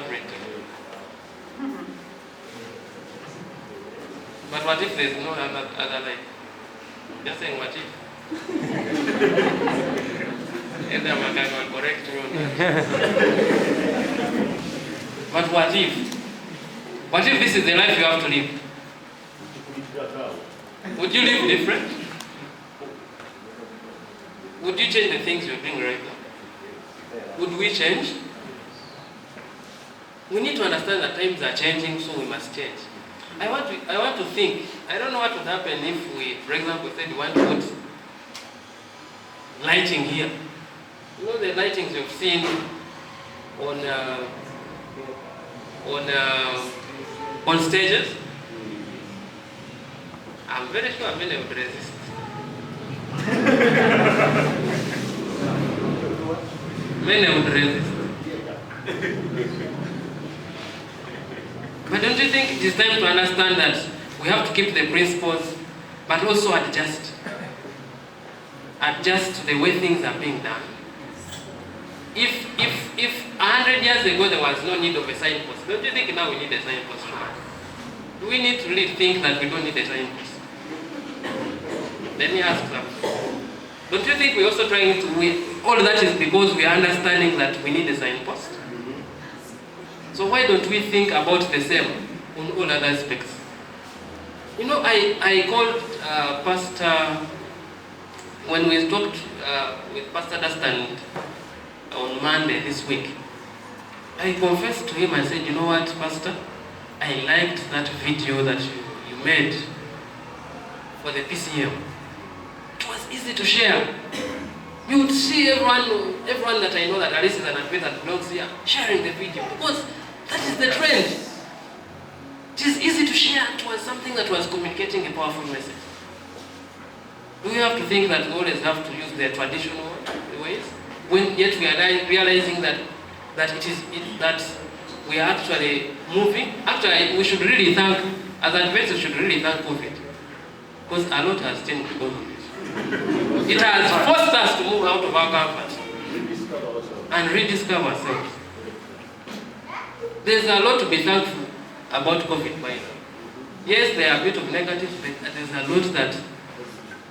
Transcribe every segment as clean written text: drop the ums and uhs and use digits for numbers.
favorite. But what if there's no other life? Just saying, what if? Either Makai will correct me on that. But what if? What if this is the life you have to live? Would you live different? Would you change the things you're doing right now? Would we change? We need to understand that times are changing, so we must change. I want to think. I don't know what would happen if we, for example, said we want to put lighting here. You know the lightings you've seen on stages? I'm very sure many would resist. Many would resist. But don't you think it is time to understand that we have to keep the principles, but also adjust to the way things are being done? If 100 years ago there was no need of a signpost, don't you think now we need a signpost? Do we need to really think that we don't need a signpost? Let me ask something. Don't you think we're also trying to, all that is because we are understanding that we need a signpost? So why don't we think about the same on all other aspects? You know, I called Pastor, when we talked with Pastor Dustin on Monday this week, I confessed to him, I said, you know what, Pastor? I liked that video that you made for the PCM. It was easy to share. You would see everyone that I know that Alice is an advocate that blogs here, sharing the video, because that is the trend. It is easy to share. It was something that was communicating a powerful message. Do we have to think that we always have to use the traditional ways, when yet we are realizing that we are actually moving? Actually, we should really thank, as advocates, we should really thank COVID, because a lot has changed because of it. It has forced us to move out of our comfort and rediscover ourselves. There's a lot to be thankful about COVID, by now. Yes, there are a bit of negatives, but there's a lot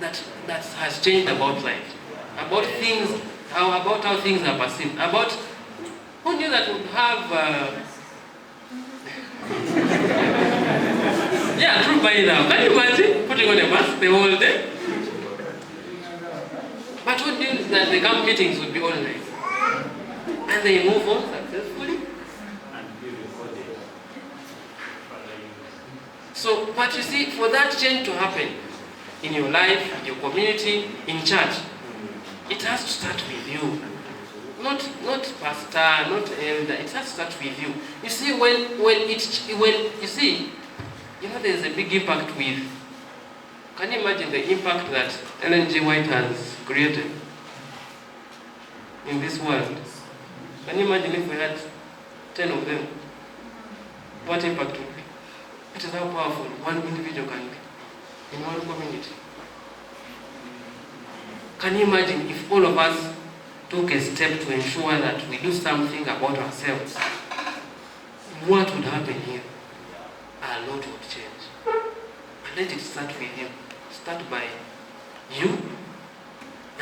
that has changed about life, about things, about how things are perceived, about who knew that would have. Yeah, true by now. Can you imagine putting on a mask the whole day? But who knew that the camp meetings would be online, and they move on successfully? So, but you see, for that change to happen in your life, in your community, in church, it has to start with you. Not pastor, not elder. It has to start with you. You see, when you see, you know, there's a big impact with. Can you imagine the impact that Ellen G. White has created in this world? Can you imagine if we had 10 of them? What impact would be? It is how powerful one individual can be in one community. Can you imagine if all of us took a step to ensure that we do something about ourselves? What would happen here? A lot would change. And let it start with you. Start by you.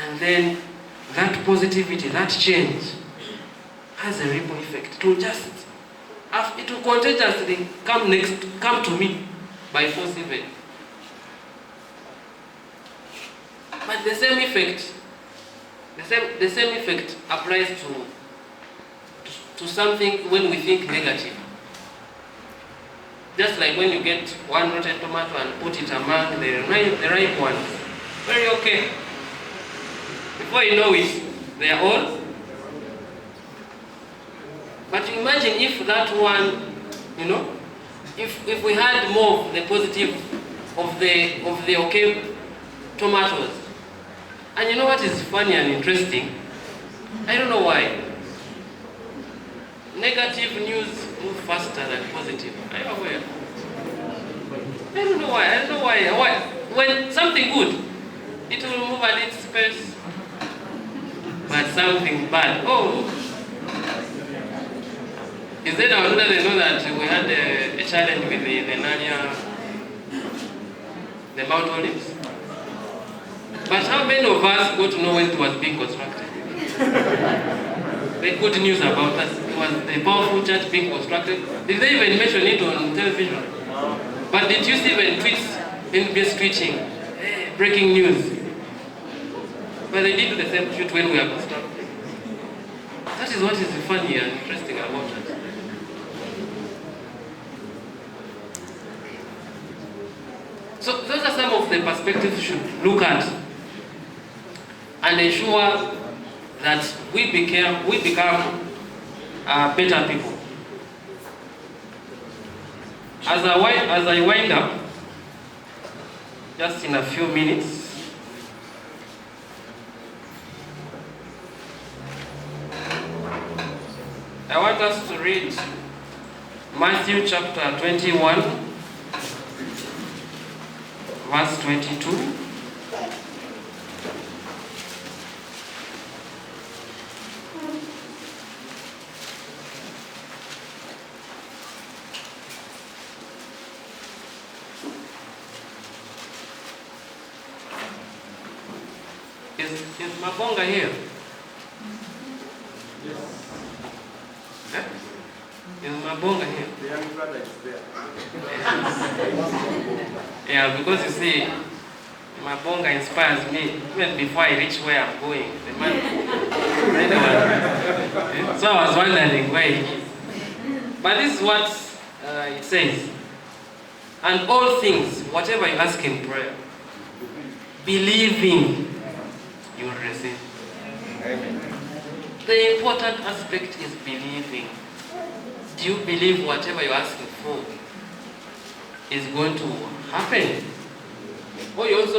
And then that positivity, that change, has a ripple effect. It will contagiously come to me by force even. But the same effect applies to something when we think negative. Just like when you get one rotten tomato and put it among the ripe ones. Very okay. Before you know it, they are all. But imagine if that one, you know, if we had more of the positive of the okay tomatoes. And you know what is funny and interesting? I don't know why. Negative news move faster than positive. Are you aware? I don't know why. When something good, it will move at its pace. But something bad, Is there now that they know that we had a challenge with the Nanya, the Mount Olives? But how many of us got to know when it was being constructed? The good news about us, it was the powerful church being constructed. Did they even mention it on television? But did you see when tweets, NBS tweeting, breaking news? But they did the same shoot when we are constructed. That is what is funny and interesting about it. So those are some of the perspectives we should look at and ensure that we become better people. As I wind up, just in a few minutes, I want us to read Matthew chapter 21, verse 22. Is Mabonga here? Yes. Eh? Is Mabonga here? The young brother is there. Yeah, because you see, Mabonga inspires me even before I reach where I'm going. The man, so I was wondering where he is. But this is what it says. And all things, whatever you ask in prayer, believing, you will receive. Amen. The important aspect is believing. Do you believe whatever you're asking for is going to happen? Or you also